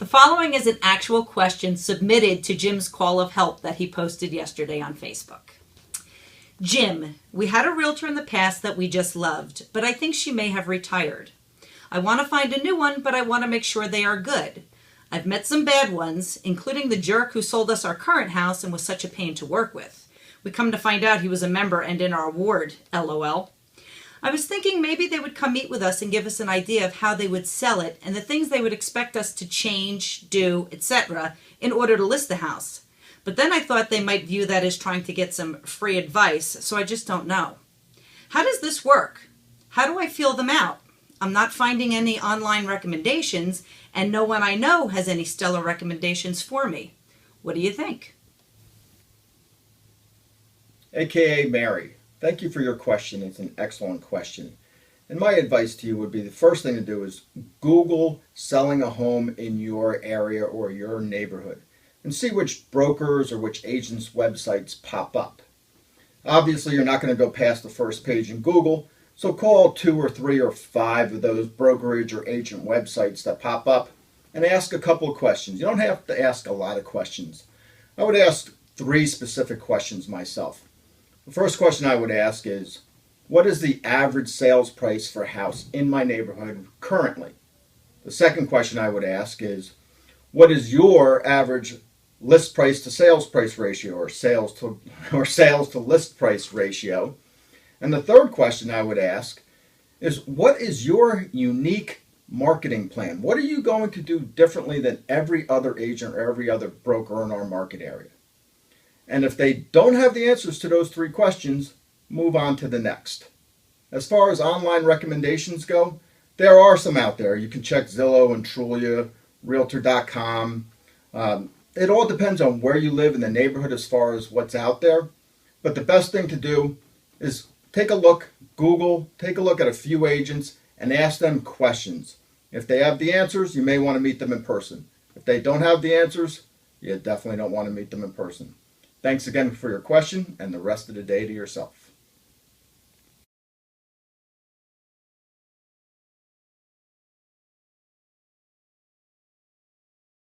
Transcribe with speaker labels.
Speaker 1: The following is an actual question submitted to Jim's call of help that he posted yesterday on Facebook. Jim, we had a realtor in the past that we just loved, but I think she may have retired. I want to find a new one, but I want to make sure they are good. I've met some bad ones, including the jerk who sold us our current house and was such a pain to work with. We come to find out he was a member and in our ward, LOL. I was thinking maybe they would come meet with us and give us an idea of how they would sell it and the things they would expect us to change, do, etc. in order to list the house. But then I thought they might view that as trying to get some free advice, so I just don't know. How does this work? How do I feel them out? I'm not finding any online recommendations, and no one I know has any stellar recommendations for me. What do you think?
Speaker 2: AKA Mary, thank you for your question. It's an excellent question. And my advice to you would be the first thing to do is Google selling a home in your area or your neighborhood and see which brokers or which agents' websites pop up. Obviously, you're not going to go past the first page in Google, so call 2 or 3 or 5 of those brokerage or agent websites that pop up and ask a couple of questions. You don't have to ask a lot of questions. I would ask 3 specific questions myself. The first question I would ask is, what is the average sales price for a house in my neighborhood currently? The second question I would ask is, what is your average list price to sales price ratio or sales to list price ratio? And the third question I would ask is, what is your unique marketing plan? What are you going to do differently than every other agent or every other broker in our market area? And if they don't have the answers to those 3 questions, move on to the next. As far as online recommendations go, there are some out there. You can check Zillow and Trulia, Realtor.com. It all depends on where you live in the neighborhood as far as what's out there. But the best thing to do is take a look, Google, take a look at a few agents and ask them questions. If they have the answers, you may want to meet them in person. If they don't have the answers, you definitely don't want to meet them in person. Thanks again for your question and the rest of the day to yourself.